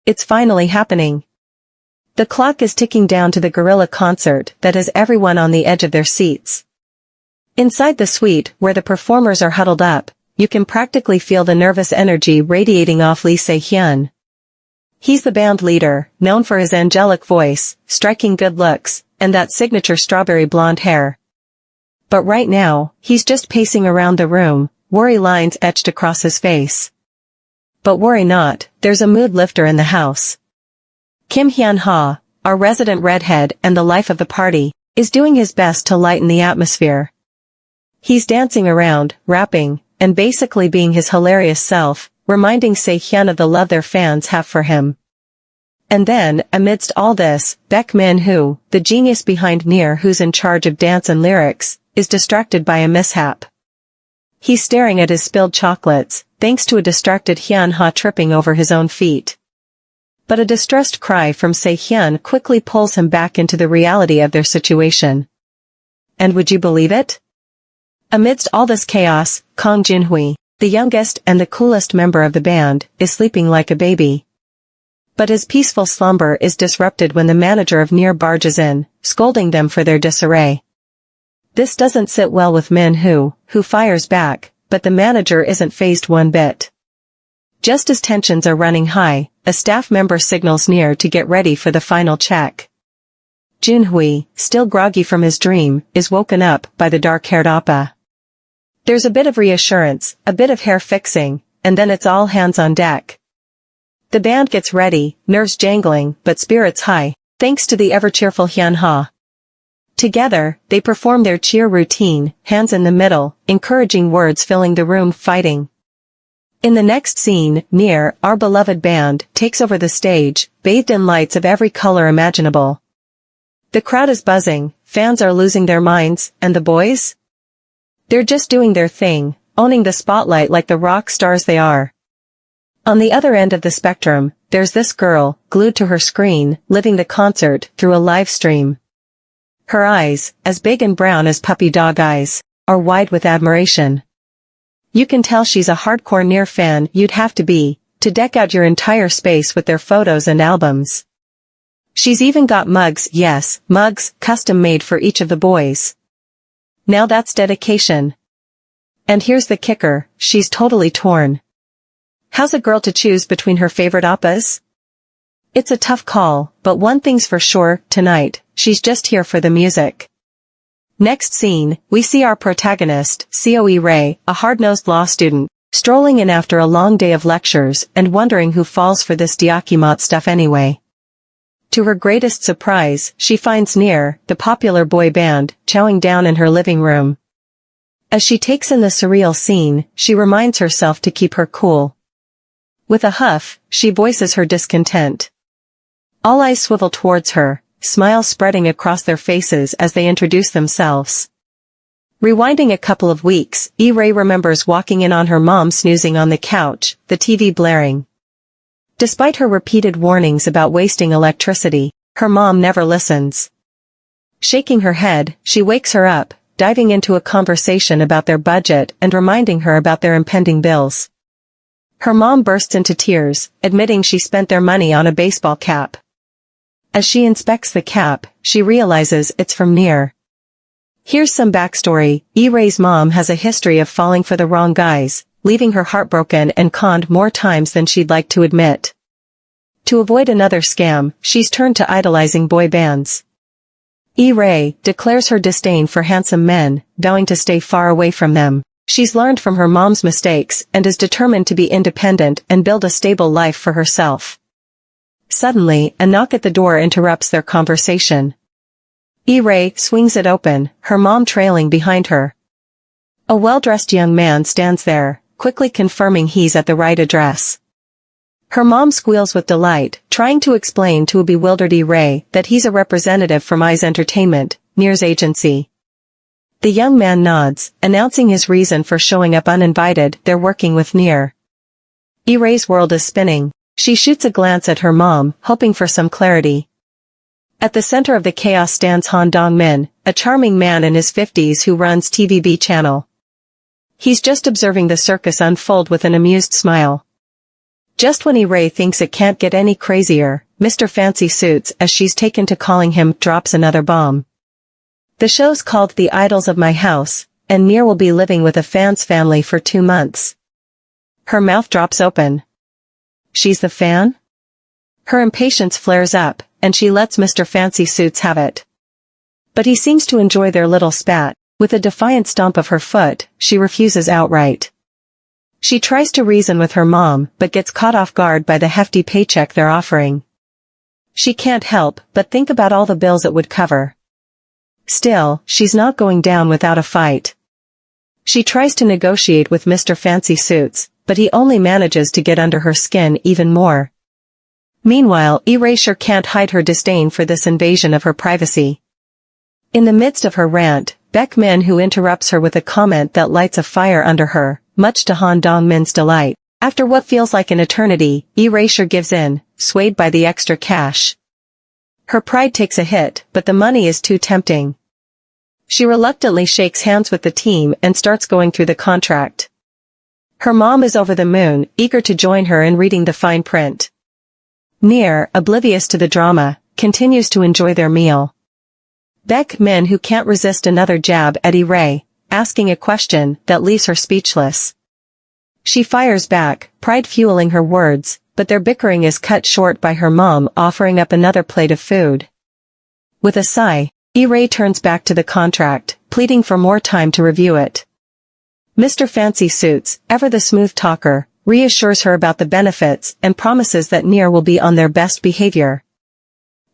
It's finally happening. The clock is ticking down to the gorilla concert that has everyone on the edge of their seats. Inside the suite, where the performers are huddled up, you can practically feel the nervous energy radiating off Lee Se-hyun. He's the band leader, known for his angelic voice, striking good looks, and that signature strawberry blonde hair. But right now, he's just pacing around the room, worry lines etched across his face. But worry not, there's a mood lifter in the house. Kim Hyun-ha, our resident redhead and the life of the party, is doing his best to lighten the atmosphere. He's dancing around, rapping, and basically being his hilarious self, reminding Se-hyun of the love their fans have for him. And then, amidst all this, Baek Min-hoo, the genius behind Near who's in charge of dance and lyrics, is distracted by a mishap. He's staring at his spilled chocolates, thanks to a distracted Hyun-ha tripping over his own feet. But a distressed cry from Se-hyun quickly pulls him back into the reality of their situation. And would you believe it? Amidst all this chaos, Kang Jin-hui, the youngest and the coolest member of the band, is sleeping like a baby. But his peaceful slumber is disrupted when the manager of Near barges in, scolding them for their disarray. This doesn't sit well with Min-hoo, who fires back, but the manager isn't fazed one bit. Just as tensions are running high, a staff member signals Near to get ready for the final check. Jin-hui, still groggy from his dream, is woken up by the dark-haired oppa. There's a bit of reassurance, a bit of hair fixing, and then it's all hands on deck. The band gets ready, nerves jangling but spirits high, thanks to the ever-cheerful Hyun-ha. Together, they perform their cheer routine, hands in the middle, encouraging words filling the room, fighting. In the next scene, Near, our beloved band, takes over the stage, bathed in lights of every color imaginable. The crowd is buzzing, fans are losing their minds, and the boys? They're just doing their thing, owning the spotlight like the rock stars they are. On the other end of the spectrum, there's this girl, glued to her screen, living the concert through a live stream. Her eyes, as big and brown as puppy dog eyes, are wide with admiration. You can tell she's a hardcore Near fan you'd have to be, to deck out your entire space with their photos and albums. She's even got mugs, yes, mugs, custom made for each of the boys. Now that's dedication. And here's the kicker, she's totally torn. How's a girl to choose between her favorite oppas? It's a tough call, but one thing's for sure, tonight, she's just here for the music. Next scene, we see our protagonist, Coe Ray, a hard-nosed law student, strolling in after a long day of lectures and wondering who falls for this Diakimot stuff anyway. To her greatest surprise, she finds Near, the popular boy band, chowing down in her living room. As she takes in the surreal scene, she reminds herself to keep her cool. With a huff, she voices her discontent. All eyes swivel towards her, smiles spreading across their faces as they introduce themselves. Rewinding a couple of weeks, E-Ray remembers walking in on her mom snoozing on the couch, the TV blaring. Despite her repeated warnings about wasting electricity, her mom never listens. Shaking her head, she wakes her up, diving into a conversation about their budget and reminding her about their impending bills. Her mom bursts into tears, admitting she spent their money on a baseball cap. As she inspects the cap, she realizes it's from Near. Here's some backstory. E-Ray's mom has a history of falling for the wrong guys, leaving her heartbroken and conned more times than she'd like to admit. To avoid another scam, she's turned to idolizing boy bands. E-Ray declares her disdain for handsome men, vowing to stay far away from them. She's learned from her mom's mistakes and is determined to be independent and build a stable life for herself. Suddenly, a knock at the door interrupts their conversation. E-Ray swings it open, her mom trailing behind her. A well-dressed young man stands there, quickly confirming he's at the right address. Her mom squeals with delight, trying to explain to a bewildered E-Ray that he's a representative from Eyes Entertainment, Near's agency. The young man nods, announcing his reason for showing up uninvited. They're working with Near. E-Ray's world is spinning. She shoots a glance at her mom, hoping for some clarity. At the center of the chaos stands Han Dong-min, a charming man in his 50s who runs TVB channel. He's just observing the circus unfold with an amused smile. Just when Ray thinks it can't get any crazier, Mr. Fancy Suits, as she's taken to calling him, drops another bomb. The show's called The Idols of My House, and Near will be living with a fan's family for 2 months. Her mouth drops open. She's the fan? Her impatience flares up, and she lets Mr. Fancy Suits have it. But he seems to enjoy their little spat. With a defiant stomp of her foot, she refuses outright. She tries to reason with her mom, but gets caught off guard by the hefty paycheck they're offering. She can't help but think about all the bills it would cover. Still, she's not going down without a fight. She tries to negotiate with Mr. Fancy Suits, but he only manages to get under her skin even more. Meanwhile, Erasure can't hide her disdain for this invasion of her privacy. In the midst of her rant, Baek Min who interrupts her with a comment that lights a fire under her, much to Han Dong-min's delight. After what feels like an eternity, Erasure gives in, swayed by the extra cash. Her pride takes a hit, but the money is too tempting. She reluctantly shakes hands with the team and starts going through the contract. Her mom is over the moon, eager to join her in reading the fine print. Near, oblivious to the drama, continues to enjoy their meal. Baek Min who can't resist another jab at Ray, asking a question that leaves her speechless. She fires back, pride fueling her words, but their bickering is cut short by her mom offering up another plate of food. With a sigh, Ray turns back to the contract, pleading for more time to review it. Mr. Fancy Suits, ever the smooth talker, reassures her about the benefits and promises that Near will be on their best behavior.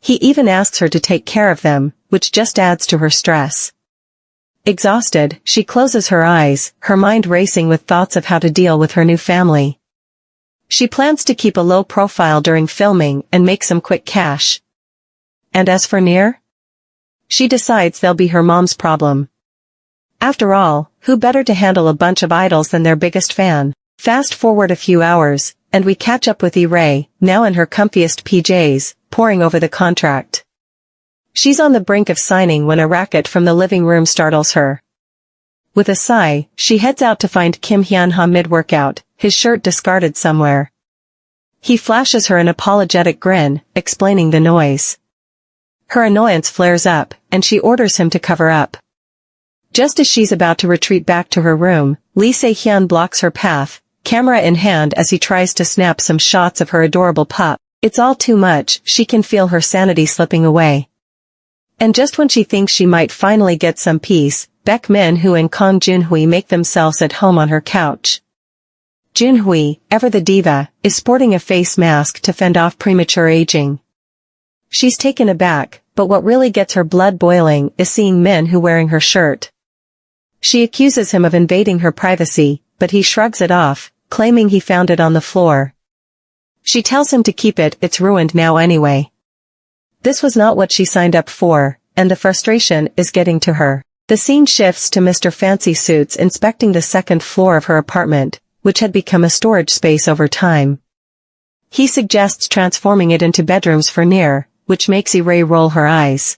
He even asks her to take care of them, which just adds to her stress. Exhausted, she closes her eyes, her mind racing with thoughts of how to deal with her new family. She plans to keep a low profile during filming and make some quick cash. And as for Near? She decides they'll be her mom's problem. After all, who better to handle a bunch of idols than their biggest fan? Fast forward a few hours, and we catch up with Ray, now in her comfiest PJs, poring over the contract. She's on the brink of signing when a racket from the living room startles her. With a sigh, she heads out to find Kim Hyun-ha mid-workout, his shirt discarded somewhere. He flashes her an apologetic grin, explaining the noise. Her annoyance flares up, and she orders him to cover up. Just as she's about to retreat back to her room, Lee Se-hyun blocks her path, camera in hand as he tries to snap some shots of her adorable pup. It's all too much, she can feel her sanity slipping away. And just when she thinks she might finally get some peace, Baek Min who and Kang Junhui make themselves at home on her couch. Junhui, ever the diva, is sporting a face mask to fend off premature aging. She's taken aback, but what really gets her blood boiling is seeing Min who wearing her shirt. She accuses him of invading her privacy, but he shrugs it off, claiming he found it on the floor. She tells him to keep it, it's ruined now anyway. This was not what she signed up for, and the frustration is getting to her. The scene shifts to Mr. Fancy Suits inspecting the second floor of her apartment, which had become a storage space over time. He suggests transforming it into bedrooms for Near, which makes Ray roll her eyes.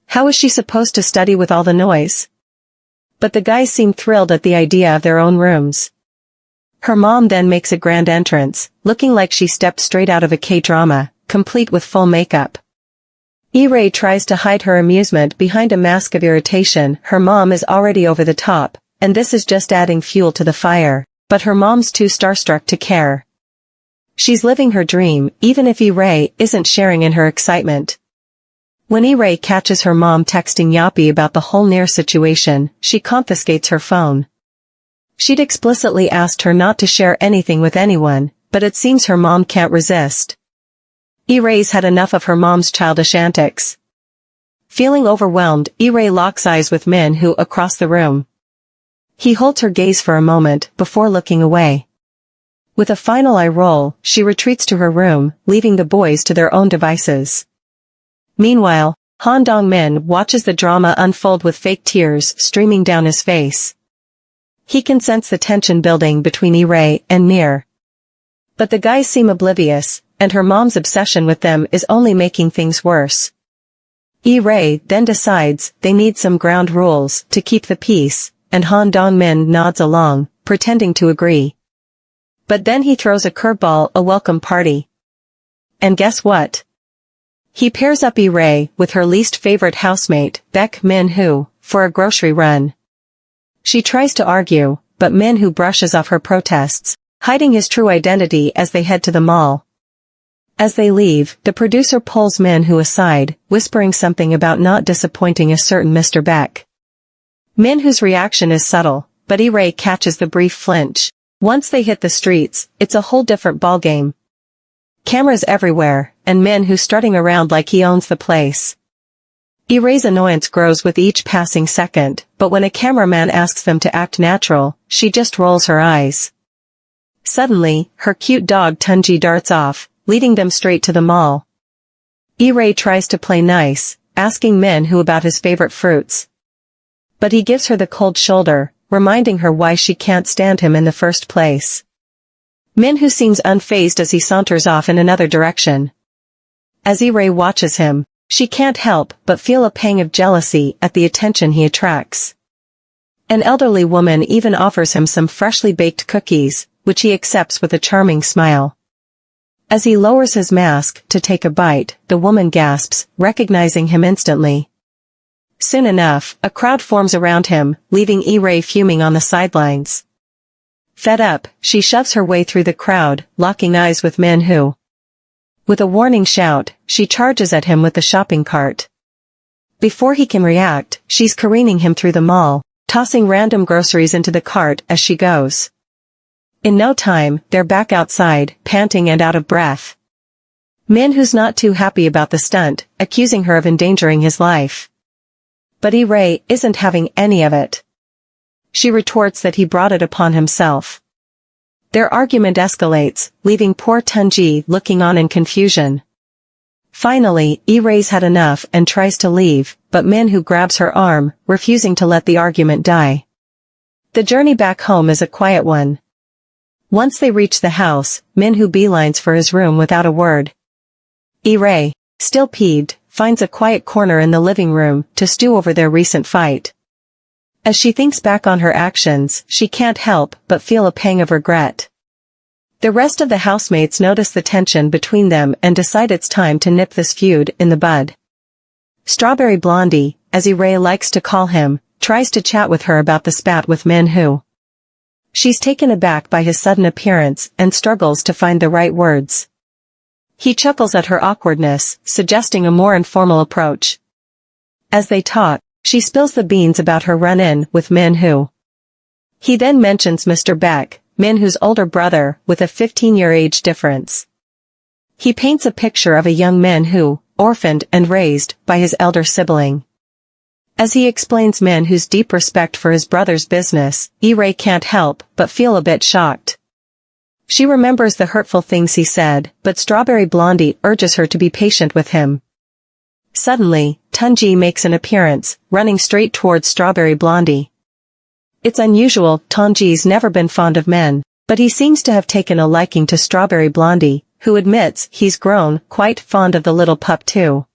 How is she supposed to study with all the noise? But the guys seem thrilled at the idea of their own rooms. Her mom then makes a grand entrance, looking like she stepped straight out of a K-drama, complete with full makeup. Ray tries to hide her amusement behind a mask of irritation. Her mom is already over the top, and this is just adding fuel to the fire, but her mom's too starstruck to care. She's living her dream, even if Ray isn't sharing in her excitement. When Ray catches her mom texting Yappy about the whole Near situation, she confiscates her phone. She'd explicitly asked her not to share anything with anyone, but it seems her mom can't resist. Ray's had enough of her mom's childish antics. Feeling overwhelmed, Ray locks eyes with Min who across the room. He holds her gaze for a moment before looking away. With a final eye roll, she retreats to her room, leaving the boys to their own devices. Meanwhile, Han Dong-min watches the drama unfold with fake tears streaming down his face. He can sense the tension building between Ray and Near. But the guys seem oblivious, and her mom's obsession with them is only making things worse. Ray then decides they need some ground rules to keep the peace, and Han Dong-min nods along, pretending to agree. But then he throws a curveball, a welcome party. And guess what? He pairs up Ray with her least favorite housemate, Baek Min-hoo, for a grocery run. She tries to argue, but Min-hoo brushes off her protests, hiding his true identity as they head to the mall. As they leave, the producer pulls Min-hoo aside, whispering something about not disappointing a certain Mr. Baek. Min-hoo's reaction is subtle, but Ray catches the brief flinch. Once they hit the streets, it's a whole different ballgame. Cameras everywhere, and Min-hoo strutting around like he owns the place. Ray's annoyance grows with each passing second, but when a cameraman asks them to act natural, she just rolls her eyes. Suddenly, her cute dog Tunji darts off, leading them straight to the mall. Ray tries to play nice, asking Min-hoo about his favorite fruits. But he gives her the cold shoulder, reminding her why she can't stand him in the first place. Min-hoo seems unfazed as he saunters off in another direction. As Ray watches him, she can't help but feel a pang of jealousy at the attention he attracts. An elderly woman even offers him some freshly baked cookies, which he accepts with a charming smile. As he lowers his mask to take a bite, the woman gasps, recognizing him instantly. Soon enough, a crowd forms around him, leaving Ray fuming on the sidelines. Fed up, she shoves her way through the crowd, locking eyes with Min-hoo. With a warning shout, she charges at him with the shopping cart. Before he can react, she's careening him through the mall, tossing random groceries into the cart as she goes. In no time, they're back outside, panting and out of breath. Min-hoo's not too happy about the stunt, accusing her of endangering his life. But Ray isn't having any of it. She retorts that he brought it upon himself. Their argument escalates, leaving poor Tunji looking on in confusion. Finally, Ray's had enough and tries to leave, but Min-hoo grabs her arm, refusing to let the argument die. The journey back home is a quiet one. Once they reach the house, Min-hoo beelines for his room without a word. Ray, still peeved, finds a quiet corner in the living room to stew over their recent fight. As she thinks back on her actions, she can't help but feel a pang of regret. The rest of the housemates notice the tension between them and decide it's time to nip this feud in the bud. Strawberry Blondie, as Ray likes to call him, tries to chat with her about the spat with Min-hoo. She's taken aback by his sudden appearance and struggles to find the right words. He chuckles at her awkwardness, suggesting a more informal approach. As they talk, she spills the beans about her run-in with Min-hoo. He then mentions Mr. Baek, Min-hoo's older brother, with a 15-year age difference. He paints a picture of a young Min-hoo, orphaned and raised by his elder sibling. As he explains Min-hoo's deep respect for his brother's business, Ray can't help but feel a bit shocked. She remembers the hurtful things he said, but Strawberry Blondie urges her to be patient with him. Suddenly, Tunji makes an appearance, running straight towards Strawberry Blondie. It's unusual, Tunji's never been fond of men, but he seems to have taken a liking to Strawberry Blondie, who admits he's grown quite fond of the little pup too.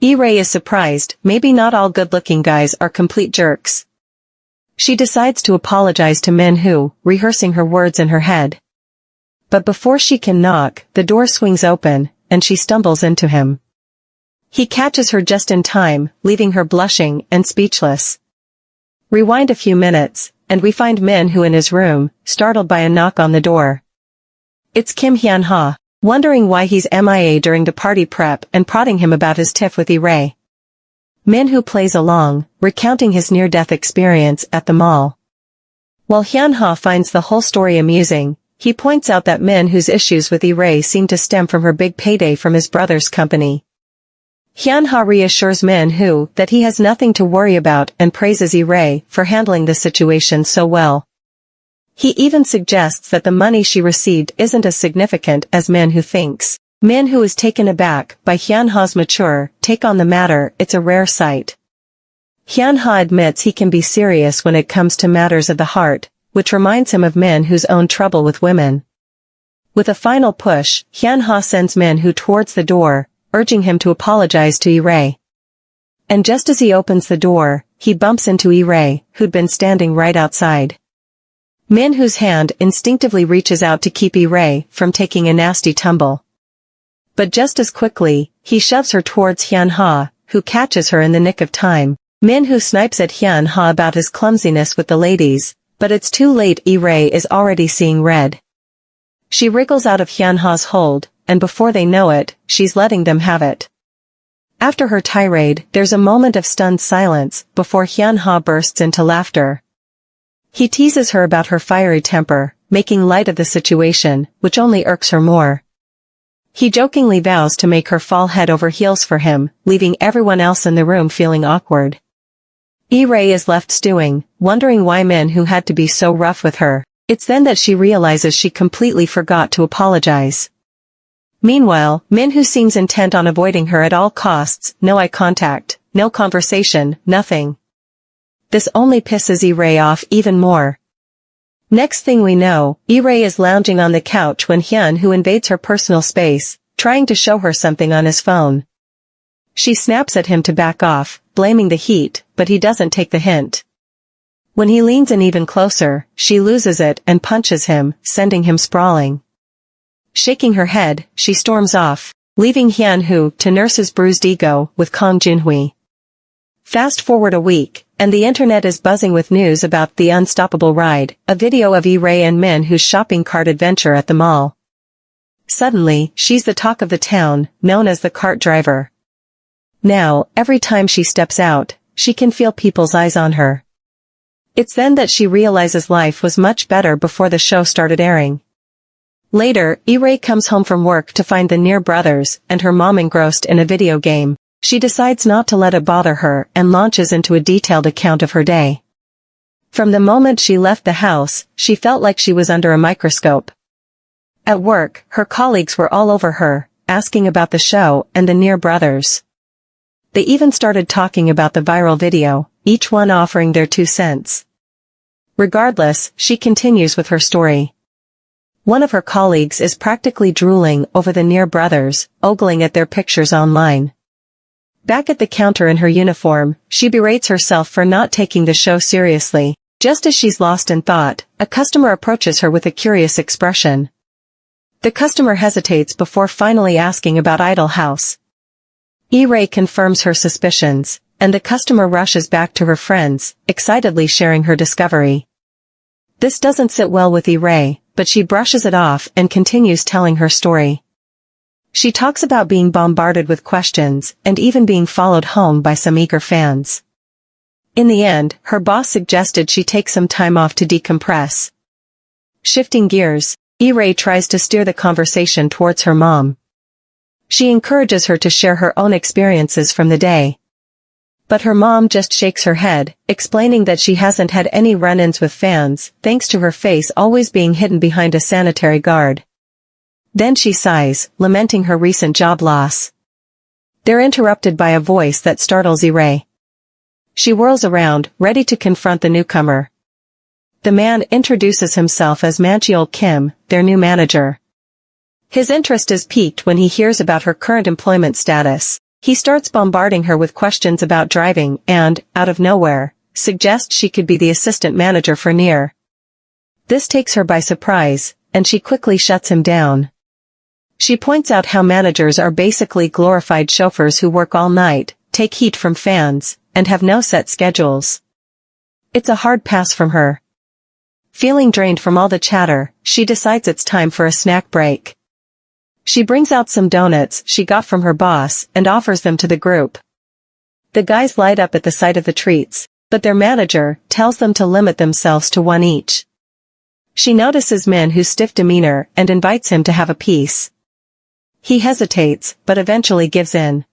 Ray is surprised, maybe not all good-looking guys are complete jerks. She decides to apologize to Min-hoo, rehearsing her words in her head. But before she can knock, the door swings open, and she stumbles into him. He catches her just in time, leaving her blushing and speechless. Rewind a few minutes, and we find Min-hoo in his room, startled by a knock on the door. It's Kim Hyun-ha, wondering why he's MIA during the party prep and prodding him about his tiff with Ray. Min-hoo plays along, recounting his near-death experience at the mall. While Hyun-ha finds the whole story amusing, he points out that Min-hoo's issues with Ray seem to stem from her big payday from his brother's company. Hyun-ha reassures Min-hoo that he has nothing to worry about and praises Ray for handling the situation so well. He even suggests that the money she received isn't as significant as Min-hoo thinks. Min-hoo is taken aback by Hyun-ha's mature take on the matter. It's a rare sight. Hyun-ha admits he can be serious when it comes to matters of the heart, which reminds him of Min-hoo's own trouble with women. With a final push, Hyun-ha sends Min-hoo towards the door, urging him to apologize to Ray. And just as he opens the door, he bumps into Ray, who'd been standing right outside. Manhwa's hand instinctively reaches out to keep Ray from taking a nasty tumble. But just as quickly, he shoves her towards Hyunha, who catches her in the nick of time. Manhwa snipes at Hyunha about his clumsiness with the ladies, but it's too late. Ray is already seeing red. She wriggles out of Hyunha's hold, and before they know it, she's letting them have it. After her tirade, there's a moment of stunned silence before Hyunha bursts into laughter. He teases her about her fiery temper, making light of the situation, which only irks her more. He jokingly vows to make her fall head over heels for him, leaving everyone else in the room feeling awkward. Ray is left stewing, wondering why Manhwa had to be so rough with her. It's then that she realizes she completely forgot to apologize. Meanwhile, Manhwa seems intent on avoiding her at all costs. No eye contact, no conversation, nothing. This only pisses Ray off even more. Next thing we know, Ray is lounging on the couch when Hyunha invades her personal space, trying to show her something on his phone. She snaps at him to back off, blaming the heat, but he doesn't take the hint. When he leans in even closer, she loses it and punches him, sending him sprawling. Shaking her head, she storms off, leaving Hyunha to nurse his bruised ego with Kang Junhui. Fast forward a week, and the internet is buzzing with news about The Unstoppable Ride, a video of Ray and Manhwa's shopping cart adventure at the mall. Suddenly, she's the talk of the town, known as the cart driver. Now, every time she steps out, she can feel people's eyes on her. It's then that she realizes life was much better before the show started airing. Later, Ray comes home from work to find the Near brothers and her mom engrossed in a video game. She decides not to let it bother her and launches into a detailed account of her day. From the moment she left the house, she felt like she was under a microscope. At work, her colleagues were all over her, asking about the show and the Near brothers. They even started talking about the viral video, each one offering their 2 cents. Regardless, she continues with her story. One of her colleagues is practically drooling over the Near brothers, ogling at their pictures online. Back at the counter in her uniform, she berates herself for not taking the show seriously. Just as she's lost in thought, a customer approaches her with a curious expression. The customer hesitates before finally asking about Idol House. Ray confirms her suspicions, and the customer rushes back to her friends, excitedly sharing her discovery. This doesn't sit well with Ray, but she brushes it off and continues telling her story. She talks about being bombarded with questions and even being followed home by some eager fans. In the end, her boss suggested she take some time off to decompress. Shifting gears, Ray tries to steer the conversation towards her mom. She encourages her to share her own experiences from the day. But her mom just shakes her head, explaining that she hasn't had any run-ins with fans, thanks to her face always being hidden behind a sanitary guard. Then she sighs, lamenting her recent job loss. They're interrupted by a voice that startles Ray. She whirls around, ready to confront the newcomer. The man introduces himself as Mancheol Kim, their new manager. His interest is piqued when he hears about her current employment status. He starts bombarding her with questions about driving and, out of nowhere, suggests she could be the assistant manager for Near. This takes her by surprise, and she quickly shuts him down. She points out how managers are basically glorified chauffeurs who work all night, take heat from fans, and have no set schedules. It's a hard pass from her. Feeling drained from all the chatter, she decides it's time for a snack break. She brings out some donuts she got from her boss and offers them to the group. The guys light up at the sight of the treats, but their manager tells them to limit themselves to 1 each. She notices Manhwa's stiff demeanor and invites him to have a piece. He hesitates, but eventually gives in.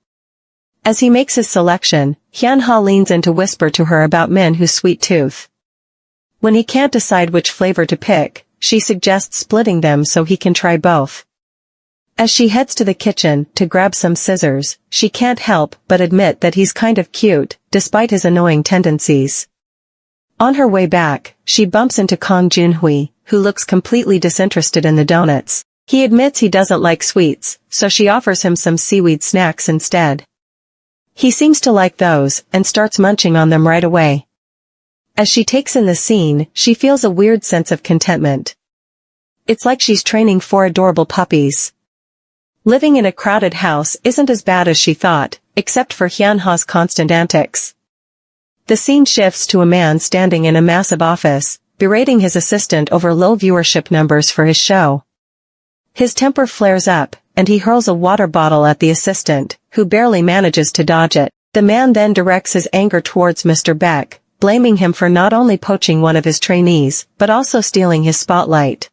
As he makes his selection, Hyunha leans in to whisper to her about Manhwa's sweet tooth. When he can't decide which flavor to pick, she suggests splitting them so he can try both. As she heads to the kitchen to grab some scissors, she can't help but admit that he's kind of cute, despite his annoying tendencies. On her way back, she bumps into Kang Junhui, who looks completely disinterested in the donuts. He admits he doesn't like sweets, so she offers him some seaweed snacks instead. He seems to like those, and starts munching on them right away. As she takes in the scene, she feels a weird sense of contentment. It's like she's training 4 adorable puppies. Living in a crowded house isn't as bad as she thought, except for Hyunha's constant antics. The scene shifts to a man standing in a massive office, berating his assistant over low viewership numbers for his show. His temper flares up, and he hurls a water bottle at the assistant, who barely manages to dodge it. The man then directs his anger towards Mr. Beck, blaming him for not only poaching one of his trainees, but also stealing his spotlight.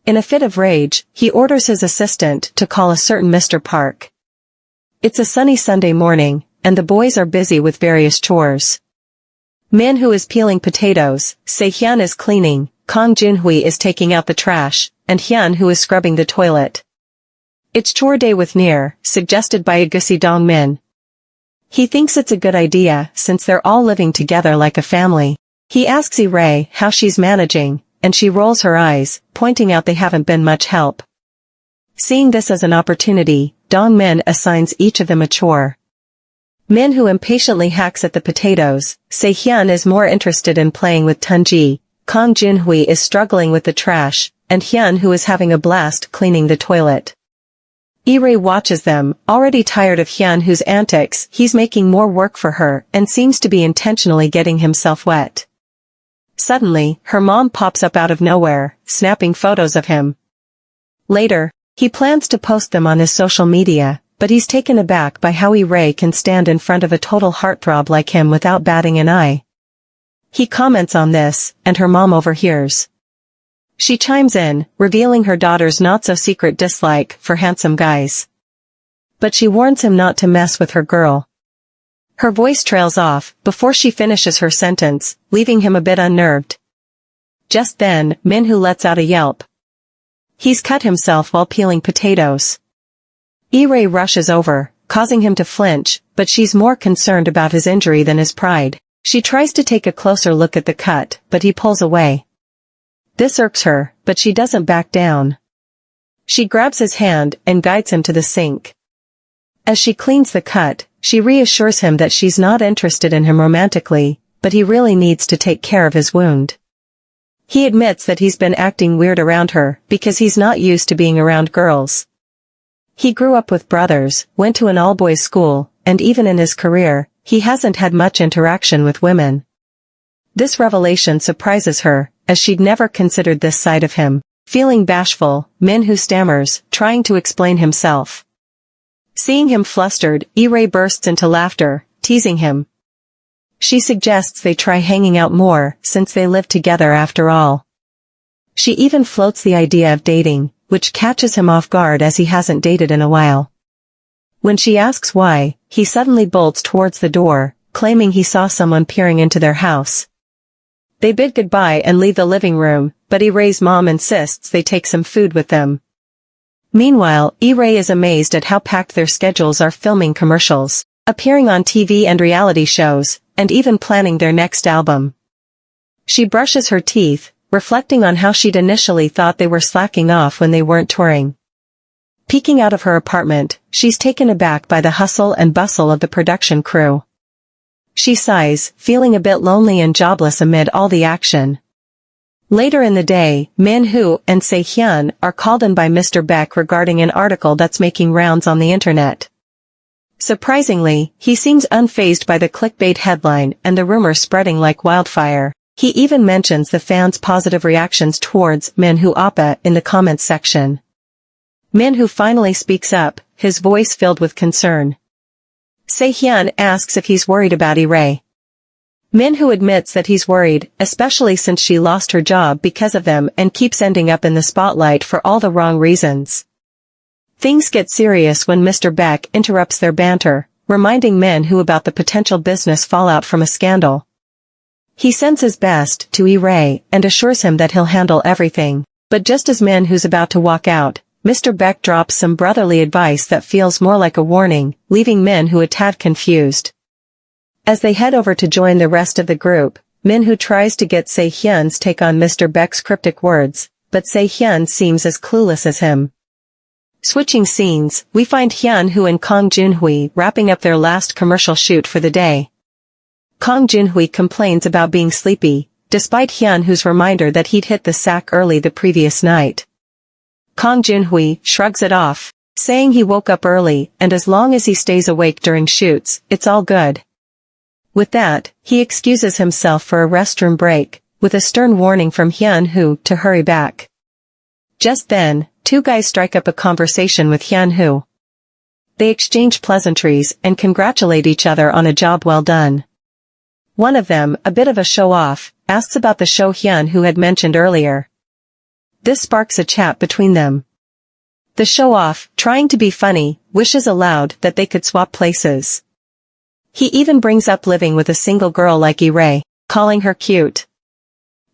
In a fit of rage, he orders his assistant to call a certain Mr. Park. It's a sunny Sunday morning, and the boys are busy with various chores. Min Who is peeling potatoes, Se-hyun is cleaning, Kang Junhui is taking out the trash, and Hyun Who is scrubbing the toilet. It's chore day with Near, suggested by Agusi Dong-min. He thinks it's a good idea since they're all living together like a family. He asks Ray how she's managing, and she rolls her eyes, pointing out they haven't been much help. Seeing this as an opportunity, Dong-min assigns each of them a chore. Min Who impatiently hacks at the potatoes, Se-hyun is more interested in playing with Tunji, Kang Junhui is struggling with the trash, and Hyun Who is having a blast cleaning the toilet. Ray watches them, already tired of Hyun Who's antics. He's making more work for her and seems to be intentionally getting himself wet. Suddenly, her mom pops up out of nowhere, snapping photos of him. Later, he plans to post them on his social media, but he's taken aback by how Ray can stand in front of a total heartthrob like him without batting an eye. He comments on this, and her mom overhears. She chimes in, revealing her daughter's not-so-secret dislike for handsome guys. But she warns him not to mess with her girl. Her voice trails off before she finishes her sentence, leaving him a bit unnerved. Just then, Min Who lets out a yelp. He's cut himself while peeling potatoes. Ray rushes over, causing him to flinch, but she's more concerned about his injury than his pride. She tries to take a closer look at the cut, but he pulls away. This irks her, but she doesn't back down. She grabs his hand and guides him to the sink. As she cleans the cut, she reassures him that she's not interested in him romantically, but he really needs to take care of his wound. He admits that he's been acting weird around her because he's not used to being around girls. He grew up with brothers, went to an all-boys school, and even in his career, he hasn't had much interaction with women. This revelation surprises her, as she'd never considered this side of him. Feeling bashful, Min Who stammers, trying to explain himself. Seeing him flustered, Ray bursts into laughter, teasing him. She suggests they try hanging out more, since they live together after all. She even floats the idea of dating, which catches him off guard as he hasn't dated in a while. When she asks why, he suddenly bolts towards the door, claiming he saw someone peering into their house. They bid goodbye and leave the living room, but Ray's mom insists they take some food with them. Meanwhile, Ray is amazed at how packed their schedules are, filming commercials, appearing on TV and reality shows, and even planning their next album. She brushes her teeth, reflecting on how she'd initially thought they were slacking off when they weren't touring. Peeking out of her apartment, she's taken aback by the hustle and bustle of the production crew. She sighs, feeling a bit lonely and jobless amid all the action. Later in the day, Min Who and Se-hyun are called in by Mr. Beck regarding an article that's making rounds on the internet. Surprisingly, he seems unfazed by the clickbait headline and the rumor spreading like wildfire. He even mentions the fans' positive reactions towards Min Who Oppa in the comments section. Min Who finally speaks up, his voice filled with concern. Se-hyun asks if he's worried about Ray. Min Who admits that he's worried, especially since she lost her job because of them and keeps ending up in the spotlight for all the wrong reasons. Things get serious when Mr. Beck interrupts their banter, reminding Min Who about the potential business fallout from a scandal. He sends his best to Ray and assures him that he'll handle everything, but just as Min Who's about to walk out, Mr. Beck drops some brotherly advice that feels more like a warning, leaving Min Who a tad confused. As they head over to join the rest of the group, Min Who tries to get Se-hyun's take on Mr. Beck's cryptic words, but Se-hyun seems as clueless as him. Switching scenes, we find Hyun Who and Kang Junhui wrapping up their last commercial shoot for the day. Kang Junhui complains about being sleepy, despite Hyun-hoo's reminder that he'd hit the sack early the previous night. Kang Junhui shrugs it off, saying he woke up early and as long as he stays awake during shoots, it's all good. With that, he excuses himself for a restroom break, with a stern warning from Hyun-hoo to hurry back. Just then, two guys strike up a conversation with Hyun-hoo. They exchange pleasantries and congratulate each other on a job well done. One of them, a bit of a show-off, asks about the show Hyun-hoo had mentioned earlier. This sparks a chat between them. The show-off, trying to be funny, wishes aloud that they could swap places. He even brings up living with a single girl like Ray, calling her cute.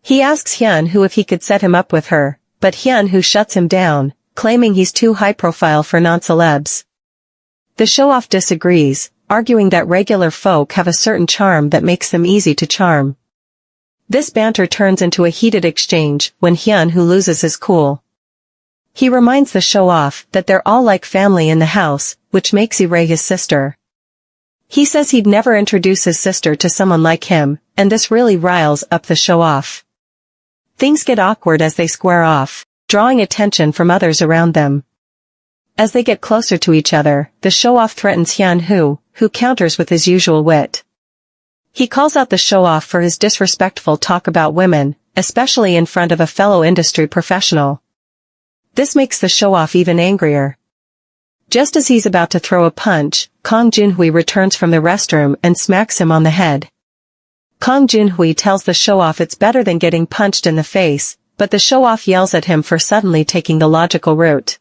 He asks Hyun-hoo if he could set him up with her, but Hyun-hoo shuts him down, claiming he's too high-profile for non-celebs. The show-off disagrees, arguing that regular folk have a certain charm that makes them easy to charm. This banter turns into a heated exchange when Hyun-hoo loses his cool. He reminds the show-off that they're all like family in the house, which makes Ray his sister. He says he'd never introduce his sister to someone like him, and this really riles up the show-off. Things get awkward as they square off, drawing attention from others around them. As they get closer to each other, the show-off threatens Hyun-hoo, who counters with his usual wit. He calls out the show-off for his disrespectful talk about women, especially in front of a fellow industry professional. This makes the show-off even angrier. Just as he's about to throw a punch, Kang Junhui returns from the restroom and smacks him on the head. Kang Junhui tells the show-off it's better than getting punched in the face, but the show-off yells at him for suddenly taking the logical route.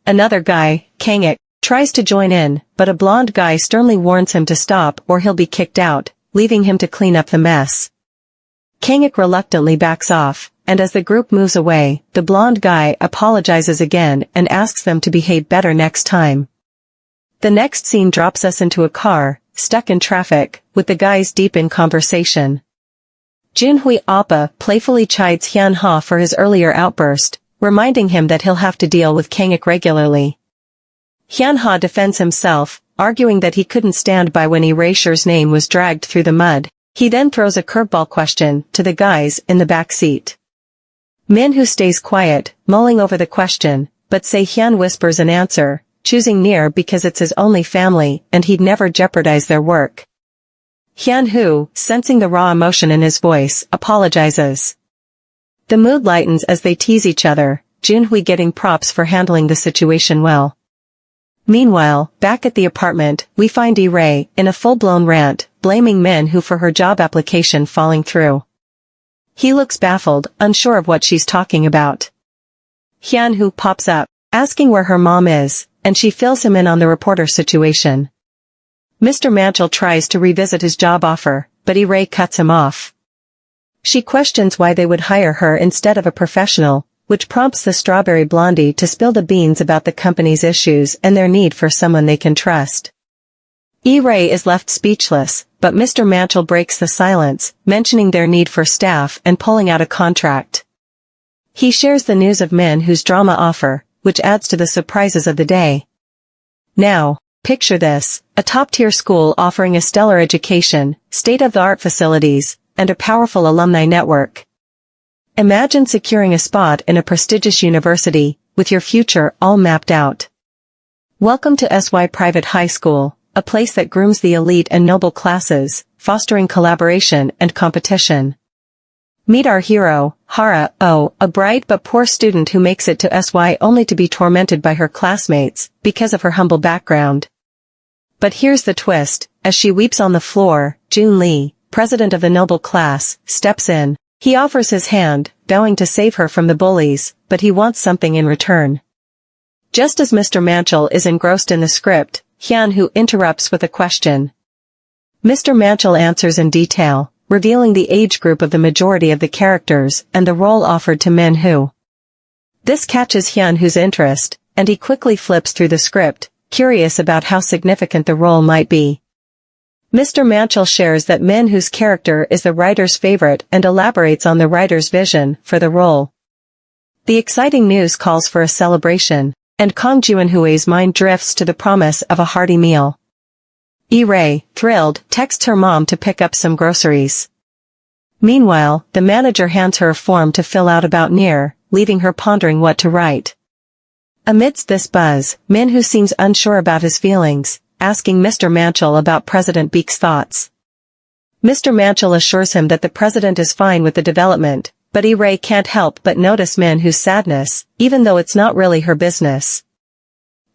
Another guy, Kang-ik, tries to join in, but a blonde guy sternly warns him to stop or he'll be kicked out, leaving him to clean up the mess. Kang-ik reluctantly backs off, and as the group moves away, the blonde guy apologizes again and asks them to behave better next time. The next scene drops us into a car, stuck in traffic, with the guys deep in conversation. Junhui Appa playfully chides Hyun-ha for his earlier outburst, reminding him that he'll have to deal with Kang-ik regularly. Hyun-ha defends himself, arguing that he couldn't stand by when Erasure's name was dragged through the mud. He then throws a curveball question to the guys in the back seat. Manhwa stays quiet, mulling over the question, but Se-hyun whispers an answer, choosing Near because it's his only family and he'd never jeopardize their work. Hyun-hoo, sensing the raw emotion in his voice, apologizes. The mood lightens as they tease each other, Junhui getting props for handling the situation well. Meanwhile, back at the apartment, we find Ray in a full-blown rant, blaming Manhwa for her job application falling through. He looks baffled, unsure of what she's talking about. Hyun-hoo pops up, asking where her mom is, and she fills him in on the reporter situation. Mr. Manchel tries to revisit his job offer, but Ray cuts him off. She questions why they would hire her instead of a professional, which prompts the strawberry blondie to spill the beans about the company's issues and their need for someone they can trust. Ray is left speechless, but Mr. Manchel breaks the silence, mentioning their need for staff and pulling out a contract. He shares the news of Manhwa's drama offer, which adds to the surprises of the day. Now, picture this, a top-tier school offering a stellar education, state-of-the-art facilities, and a powerful alumni network. Imagine securing a spot in a prestigious university, with your future all mapped out. Welcome to SY Private High School, a place that grooms the elite and noble classes, fostering collaboration and competition. Meet our hero, Hara, a bright but poor student who makes it to SY only to be tormented by her classmates, because of her humble background. But here's the twist, as she weeps on the floor, Jun Lee, president of the noble class, steps in. He offers his hand, vowing to save her from the bullies, but he wants something in return. Just as Mr. Manchel is engrossed in the script, Hyun-hoo interrupts with a question. Mr. Manchel answers in detail, revealing the age group of the majority of the characters and the role offered to Manhwa. This catches Hyun-hoo's interest, and he quickly flips through the script, curious about how significant the role might be. Mr. Manchel shares that Manhwa's character is the writer's favorite and elaborates on the writer's vision for the role. The exciting news calls for a celebration, and Kang Junhui's mind drifts to the promise of a hearty meal. Ray, thrilled, texts her mom to pick up some groceries. Meanwhile, the manager hands her a form to fill out about Near, leaving her pondering what to write. Amidst this buzz, Manhwa seems unsure about his feelings, asking Mr. Manchal about President Beek's thoughts. Mr. Manchal assures him that the president is fine with the development, but Ray can't help but notice Manhwa's sadness, even though it's not really her business.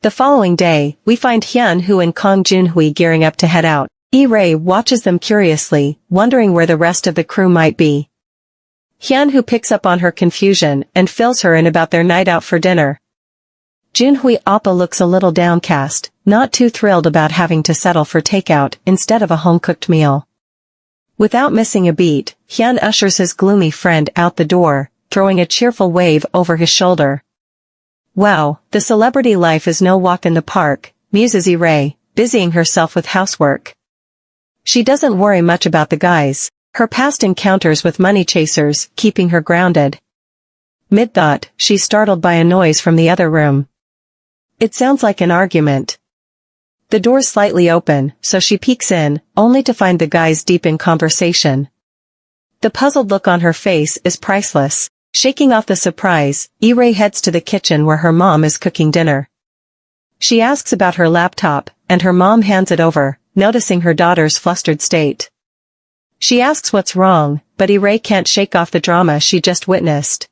The following day, we find Hyun-woo and Kang Junhui gearing up to head out. Ray watches them curiously, wondering where the rest of the crew might be. Hyun-woo picks up on her confusion and fills her in about their night out for dinner. Junhui Appa looks a little downcast, not too thrilled about having to settle for takeout instead of a home-cooked meal. Without missing a beat, Hyun ushers his gloomy friend out the door, throwing a cheerful wave over his shoulder. Wow, the celebrity life is no walk in the park, muses Ray, busying herself with housework. She doesn't worry much about the guys, her past encounters with money chasers keeping her grounded. Mid-thought, she's startled by a noise from the other room. It sounds like an argument. The door's slightly open, so she peeks in, only to find the guys deep in conversation. The puzzled look on her face is priceless. Shaking off the surprise, Ray heads to the kitchen where her mom is cooking dinner. She asks about her laptop, and her mom hands it over, noticing her daughter's flustered state. She asks what's wrong, but Ray can't shake off the drama she just witnessed.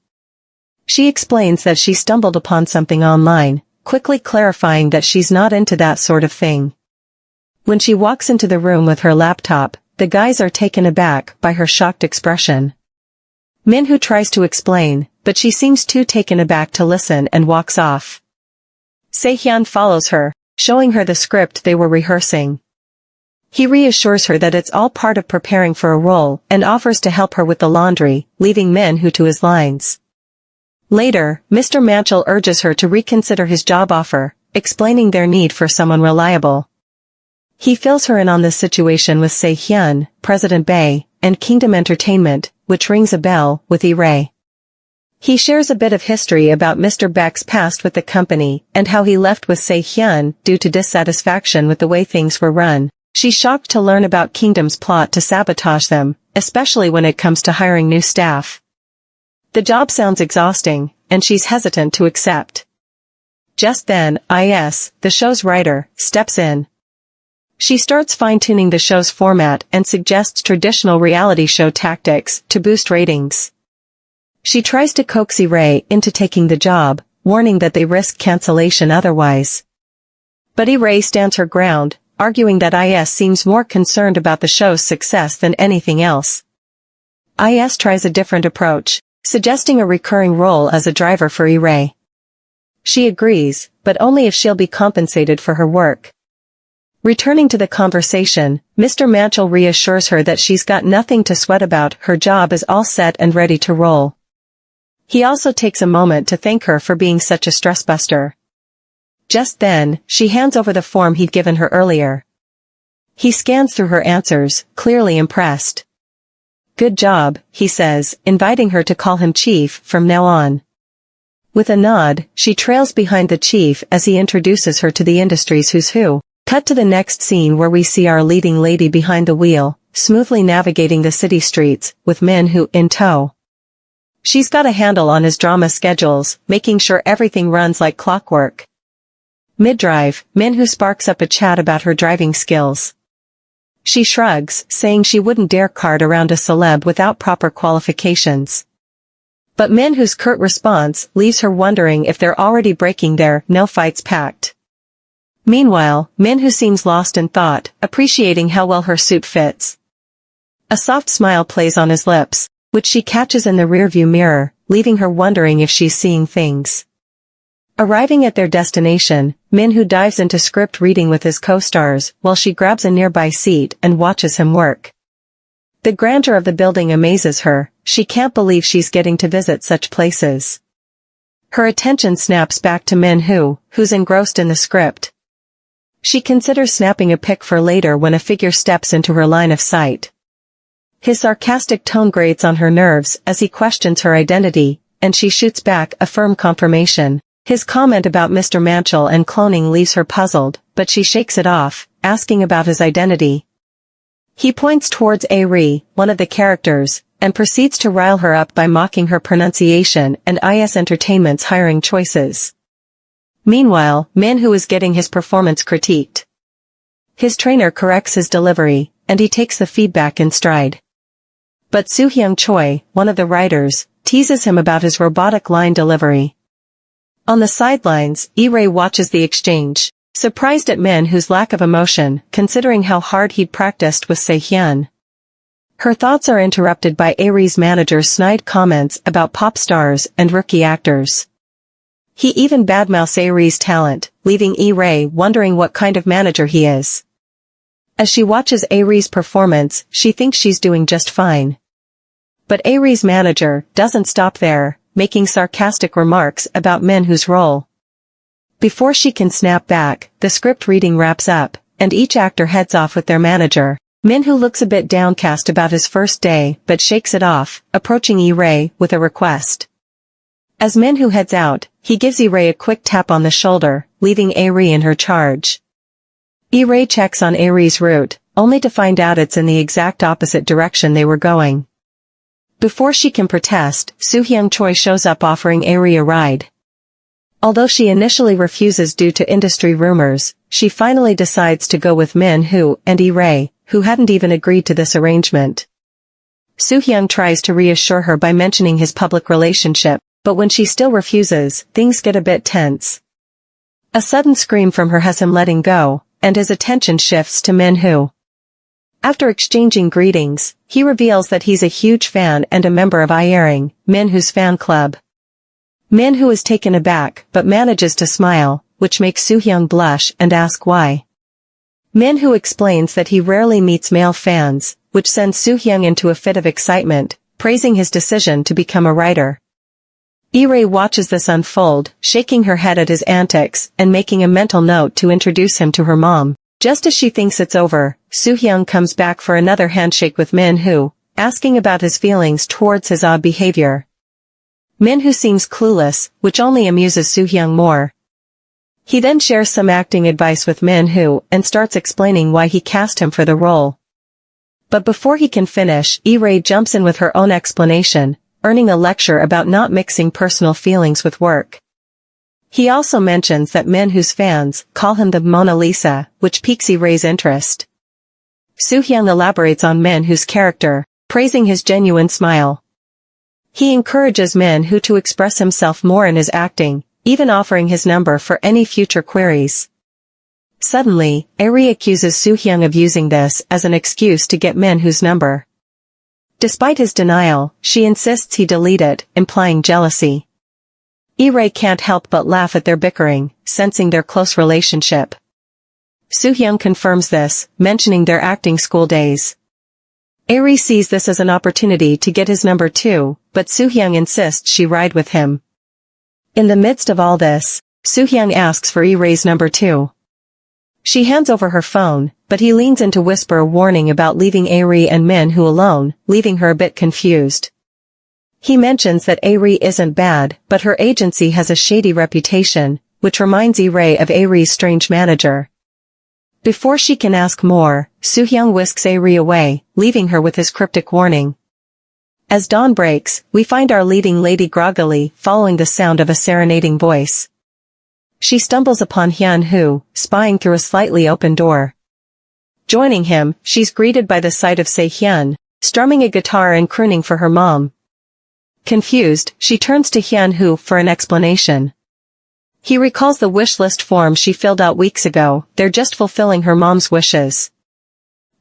She explains that she stumbled upon something online, quickly clarifying that she's not into that sort of thing. When she walks into the room with her laptop, the guys are taken aback by her shocked expression. Manhwa tries to explain, but she seems too taken aback to listen and walks off. Sehyeon follows her, showing her the script they were rehearsing. He reassures her that it's all part of preparing for a role and offers to help her with the laundry, leaving Manhwa to his lines. Later, Mr. Manchal urges her to reconsider his job offer, explaining their need for someone reliable. He fills her in on this situation with Sehyeon, President Bae, and Kingdom Entertainment, which rings a bell with Ray. He shares a bit of history about Mr. Baek's past with the company and how he left with Sehyeon due to dissatisfaction with the way things were run. She's shocked to learn about Kingdom's plot to sabotage them, especially when it comes to hiring new staff. The job sounds exhausting, and she's hesitant to accept. Just then, the show's writer, steps in. She starts fine-tuning the show's format and suggests traditional reality show tactics to boost ratings. She tries to coax Ray into taking the job, warning that they risk cancellation otherwise. But Ray stands her ground, arguing that IS seems more concerned about the show's success than anything else. IS tries a different approach, suggesting a recurring role as a driver for Ray. She agrees, but only if she'll be compensated for her work. Returning to the conversation, Mr. Manchal reassures her that she's got nothing to sweat about, her job is all set and ready to roll. He also takes a moment to thank her for being such a stressbuster. Just then, she hands over the form he'd given her earlier. He scans through her answers, clearly impressed. Good job, he says, inviting her to call him Chief from now on. With a nod, she trails behind the chief as he introduces her to the industry's who's who. Cut to the next scene where we see our leading lady behind the wheel, smoothly navigating the city streets, with Manhwa in tow. She's got a handle on his drama schedules, making sure everything runs like clockwork. Mid-drive, Manhwa sparks up a chat about her driving skills. She shrugs, saying she wouldn't dare cart around a celeb without proper qualifications. But Manhwa's curt response leaves her wondering if they're already breaking their no-fights pact. Meanwhile, Manhwa seems lost in thought, appreciating how well her suit fits. A soft smile plays on his lips, which she catches in the rearview mirror, leaving her wondering if she's seeing things. Arriving at their destination, Manhwa dives into script reading with his co-stars, while she grabs a nearby seat and watches him work. The grandeur of the building amazes her, she can't believe she's getting to visit such places. Her attention snaps back to Manhwa, who's engrossed in the script. She considers snapping a pic for later when a figure steps into her line of sight. His sarcastic tone grates on her nerves as he questions her identity, and she shoots back a firm confirmation. His comment about Mr. Manchel and cloning leaves her puzzled, but she shakes it off, asking about his identity. He points towards Ari, one of the characters, and proceeds to rile her up by mocking her pronunciation and IS Entertainment's hiring choices. Meanwhile, Manhwa is getting his performance critiqued. His trainer corrects his delivery, and he takes the feedback in stride. But Soo-hyung Choi, one of the writers, teases him about his robotic line delivery. On the sidelines, Irae watches the exchange, surprised at Manhwa's lack of emotion, considering how hard he'd practiced with Se-hyun. Her thoughts are interrupted by Ari's manager's snide comments about pop stars and rookie actors. He even badmouths Ari's talent, leaving Irae wondering what kind of manager he is. As she watches Ari's performance, she thinks she's doing just fine. But Ari's manager doesn't stop there, making sarcastic remarks about Manhwa's role. Before she can snap back, the script reading wraps up, and each actor heads off with their manager. Manhwa looks a bit downcast about his first day, but shakes it off, approaching Irae with a request. As Manhwa heads out, he gives Irae a quick tap on the shoulder, leaving Ari in her charge. Irae checks on Ari's route, only to find out it's in the exact opposite direction they were going. Before she can protest, Soo-hyung Choi shows up offering Ari a ride. Although she initially refuses due to industry rumors, she finally decides to go with Manhwa and Irae, who hadn't even agreed to this arrangement. Soo-hyung tries to reassure her by mentioning his public relationship, but when she still refuses, things get a bit tense. A sudden scream from her has him letting go, and his attention shifts to Manhwa. After exchanging greetings, he reveals that he's a huge fan and a member of Iering, Manhwa's fan club. Manhwa is taken aback but manages to smile, which makes Soo-hyung blush and ask why. Manhwa explains that he rarely meets male fans, which sends Soo-hyung into a fit of excitement, praising his decision to become a writer. Irae watches this unfold, shaking her head at his antics and making a mental note to introduce him to her mom. Just as she thinks it's over, Soo-hyung comes back for another handshake with Manhwa, asking about his feelings towards his odd behavior. Manhwa seems clueless, which only amuses Soo-hyung more. He then shares some acting advice with Manhwa and starts explaining why he cast him for the role. But before he can finish, Irae jumps in with her own explanation, earning a lecture about not mixing personal feelings with work. He also mentions that Manhwa's fans call him the Mona Lisa, which piques Irae's interest. Soo-hyung elaborates on Manhwa's character, praising his genuine smile. He encourages Manhwa to express himself more in his acting, even offering his number for any future queries. Suddenly, Ari accuses Soo-hyung of using this as an excuse to get Manhwa's number. Despite his denial, she insists he delete it, implying jealousy. Irae can't help but laugh at their bickering, sensing their close relationship. Soo-hyung confirms this, mentioning their acting school days. Ari sees this as an opportunity to get his number too, but Soo-hyung insists she ride with him. In the midst of all this, Soo-hyung asks for Irae's number too. She hands over her phone, but he leans in to whisper a warning about leaving Ari and Manhwa alone, leaving her a bit confused. He mentions that Ari isn't bad, but her agency has a shady reputation, which reminds Irae of Ari's strange manager. Before she can ask more, Soo-hyung whisks Ari away, leaving her with his cryptic warning. As dawn breaks, we find our leading lady groggily following the sound of a serenading voice. She stumbles upon Hyun-woo, spying through a slightly open door. Joining him, she's greeted by the sight of Se-hyun, strumming a guitar and crooning for her mom. Confused, she turns to Hyun-woo for an explanation. He recalls the wish list form she filled out weeks ago, they're just fulfilling her mom's wishes.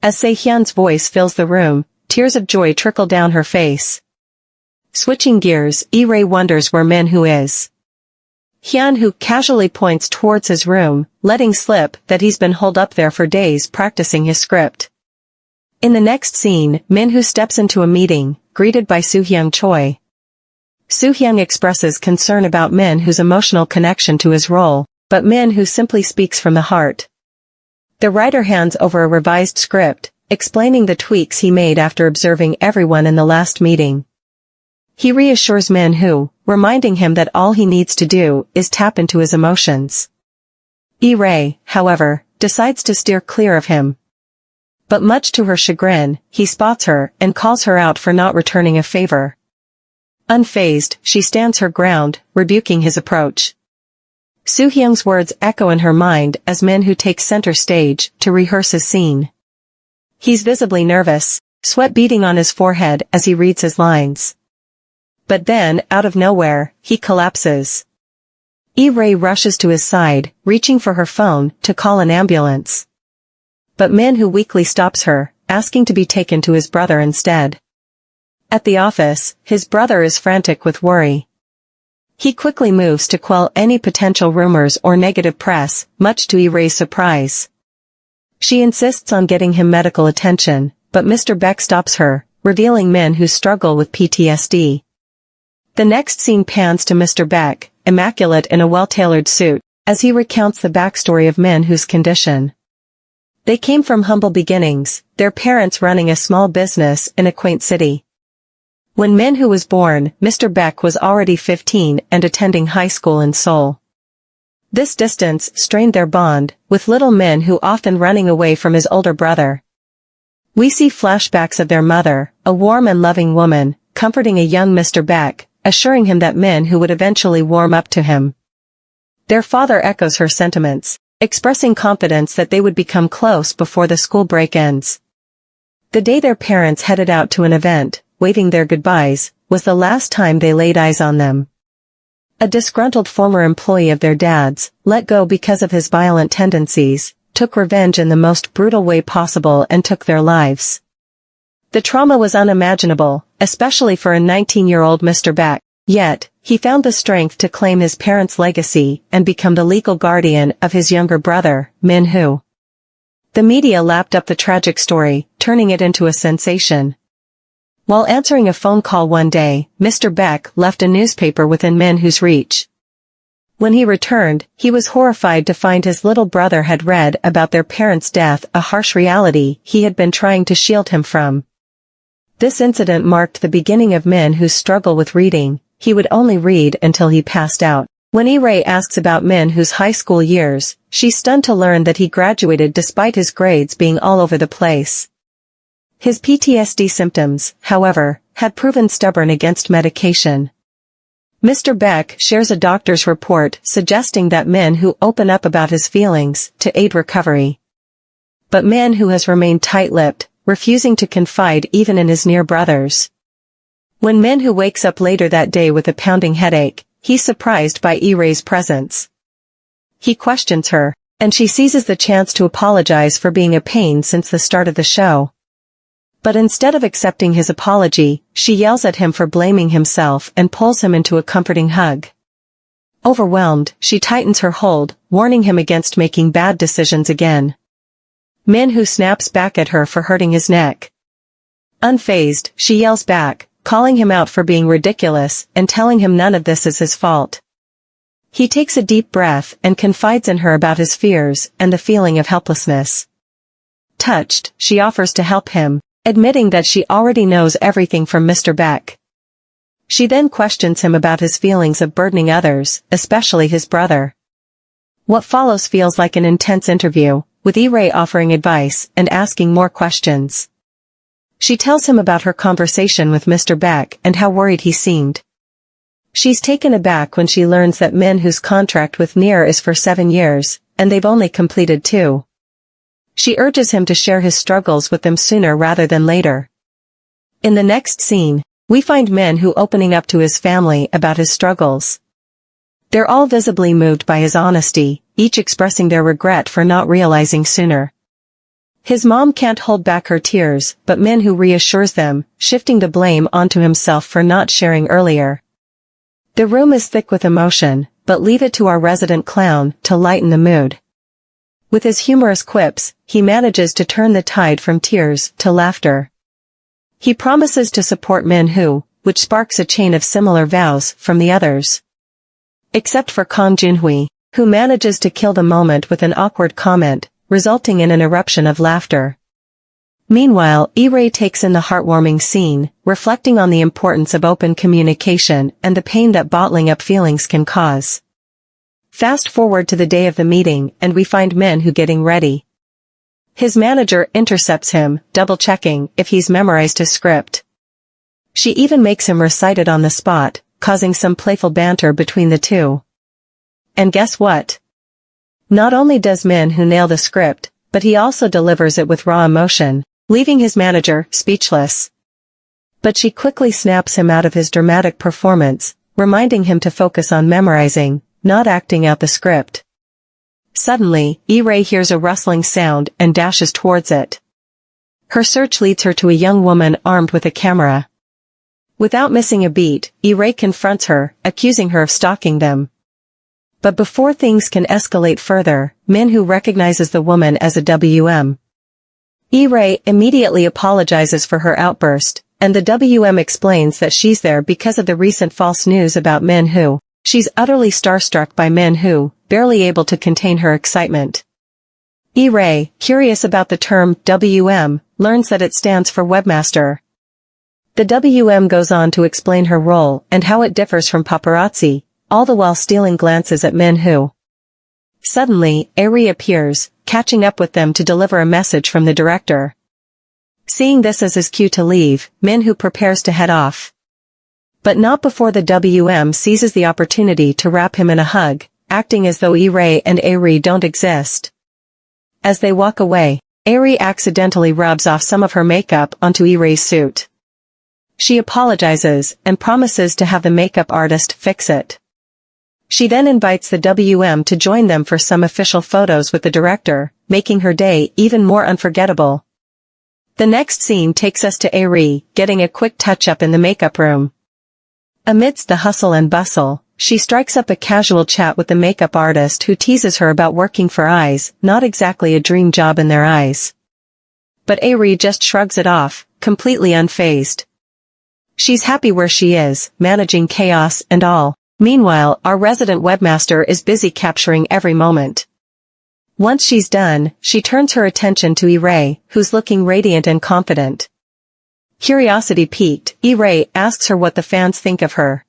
As Se-hyun's voice fills the room, tears of joy trickle down her face. Switching gears, Irae wonders where Manhwa is. Hyun-woo casually points towards his room, letting slip that he's been holed up there for days practicing his script. In the next scene, Manhwa steps into a meeting, greeted by Soo-hyung Choi. Soo-hyung expresses concern about Manhwa's emotional connection to his role, but Manhwa simply speaks from the heart. The writer hands over a revised script, explaining the tweaks he made after observing everyone in the last meeting. He reassures Manhwa, reminding him that all he needs to do is tap into his emotions. Ray, however, decides to steer clear of him. But much to her chagrin, he spots her and calls her out for not returning a favor. Unfazed, she stands her ground, rebuking his approach. Soo-hyung's words echo in her mind as Manhwa takes center stage to rehearse his scene. He's visibly nervous, sweat beading on his forehead as he reads his lines. But then, out of nowhere, he collapses. Ray rushes to his side, reaching for her phone to call an ambulance. But Manhwa weakly stops her, asking to be taken to his brother instead. At the office, his brother is frantic with worry. He quickly moves to quell any potential rumors or negative press, much to Ray's surprise. She insists on getting him medical attention, but Mr. Beck stops her, revealing Manhwa's struggle with PTSD. The next scene pans to Mr. Beck, immaculate in a well-tailored suit, as he recounts the backstory of Manhwa's condition. They came from humble beginnings, their parents running a small business in a quaint city. When Manhwa was born, Mr. Beck was already 15 and attending high school in Seoul. This distance strained their bond, with little Manhwa often running away from his older brother. We see flashbacks of their mother, a warm and loving woman, comforting a young Mr. Beck, assuring him that Manhwa would eventually warm up to him. Their father echoes her sentiments, expressing confidence that they would become close before the school break ends. The day their parents headed out to an event, waving their goodbyes, was the last time they laid eyes on them. A disgruntled former employee of their dad's, let go because of his violent tendencies, took revenge in the most brutal way possible and took their lives. The trauma was unimaginable, especially for a 19-year-old Mr. Beck, yet, he found the strength to claim his parents' legacy and become the legal guardian of his younger brother, Manhwa. The media lapped up the tragic story, turning it into a sensation. While answering a phone call one day, Mr. Beck left a newspaper within Manhwa's reach. When he returned, he was horrified to find his little brother had read about their parents' death, a harsh reality he had been trying to shield him from. This incident marked the beginning of Manhwa's struggle with reading. He would only read until he passed out. When Ray asks about Manhwa's high school years, she's stunned to learn that he graduated despite his grades being all over the place. His PTSD symptoms, however, had proven stubborn against medication. Mr. Beck shares a doctor's report suggesting that Manhwa open up about his feelings to aid recovery. But Manhwa has remained tight-lipped, refusing to confide even in his near brothers. When Manhwa wakes up later that day with a pounding headache, he's surprised by Ray's presence. He questions her, and she seizes the chance to apologize for being a pain since the start of the show. But instead of accepting his apology, she yells at him for blaming himself and pulls him into a comforting hug. Overwhelmed, she tightens her hold, warning him against making bad decisions again. Manhwa snaps back at her for hurting his neck. Unfazed, she yells back, calling him out for being ridiculous and telling him none of this is his fault. He takes a deep breath and confides in her about his fears and the feeling of helplessness. Touched, she offers to help him, admitting that she already knows everything from Mr. Beck. She then questions him about his feelings of burdening others, especially his brother. What follows feels like an intense interview, with Ray offering advice and asking more questions. She tells him about her conversation with Mr. Beck and how worried he seemed. She's taken aback when she learns that Manhwa's contract with Near is for 7 years, and they've only completed 2. She urges him to share his struggles with them sooner rather than later. In the next scene, we find Manhwa opening up to his family about his struggles. They're all visibly moved by his honesty, each expressing their regret for not realizing sooner. His mom can't hold back her tears, but Manhwa reassures them, shifting the blame onto himself for not sharing earlier. The room is thick with emotion, but leave it to our resident clown to lighten the mood. With his humorous quips, he manages to turn the tide from tears to laughter. He promises to support Manhwa, which sparks a chain of similar vows from the others. Except for Kang Junhui, who manages to kill the moment with an awkward comment, resulting in an eruption of laughter. Meanwhile, E-Ray takes in the heartwarming scene, reflecting on the importance of open communication and the pain that bottling up feelings can cause. Fast forward to the day of the meeting and we find Manhwa getting ready. His manager intercepts him, double-checking if he's memorized his script. She even makes him recite it on the spot, causing some playful banter between the two. And guess what? Not only does Manhwa nail the script, but he also delivers it with raw emotion, leaving his manager speechless. But she quickly snaps him out of his dramatic performance, reminding him to focus on memorizing, not acting out the script. Suddenly, E-Ray hears a rustling sound and dashes towards it. Her search leads her to a young woman armed with a camera. Without missing a beat, E-Ray confronts her, accusing her of stalking them. But before things can escalate further, Manhwa recognizes the woman as a WM. E-Ray immediately apologizes for her outburst, and the WM explains that she's there because of the recent false news about Manhwa. She's utterly starstruck by Manhwa, barely able to contain her excitement. E-Ray, curious about the term WM, learns that it stands for webmaster. The WM goes on to explain her role and how it differs from paparazzi, all the while stealing glances at Manhwa. Suddenly, Ari appears, catching up with them to deliver a message from the director. Seeing this as his cue to leave, Manhwa prepares to head off. But not before the WM seizes the opportunity to wrap him in a hug, acting as though E-Ray and Ari don't exist. As they walk away, Ari accidentally rubs off some of her makeup onto E-Ray's suit. She apologizes and promises to have the makeup artist fix it. She then invites the WM to join them for some official photos with the director, making her day even more unforgettable. The next scene takes us to Ari, getting a quick touch-up in the makeup room. Amidst the hustle and bustle, she strikes up a casual chat with the makeup artist who teases her about working for eyes, not exactly a dream job in their eyes. But Ari just shrugs it off, completely unfazed. She's happy where she is, managing chaos and all. Meanwhile, our resident webmaster is busy capturing every moment. Once she's done, she turns her attention to E-Ray, who's looking radiant and confident. Curiosity piqued, E-Ray asks her what the fans think of her.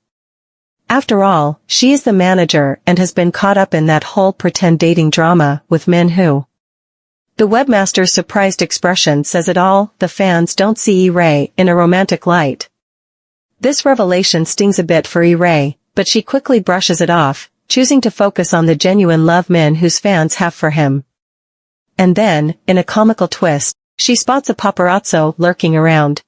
After all, she is the manager and has been caught up in that whole pretend dating drama with Manhwa. The webmaster's surprised expression says it all. The fans don't see E-Ray in a romantic light. This revelation stings a bit for E-Ray, but she quickly brushes it off, choosing to focus on the genuine love Manhwa's fans have for him. And then, in a comical twist, she spots a paparazzo lurking around.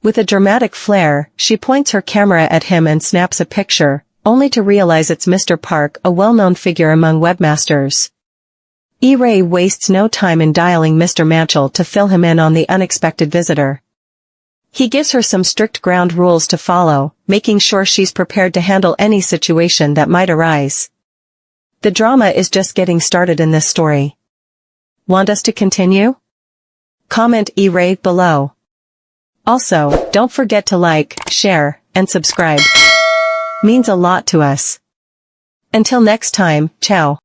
With a dramatic flair, she points her camera at him and snaps a picture, only to realize it's Mr. Park, a well-known figure among webmasters. E-Ray wastes no time in dialing Mr. Manchel to fill him in on the unexpected visitor. He gives her some strict ground rules to follow, making sure she's prepared to handle any situation that might arise. The drama is just getting started in this story. Want us to continue? Comment E-Ray below. Also, don't forget to like, share, and subscribe. Means a lot to us. Until next time, ciao.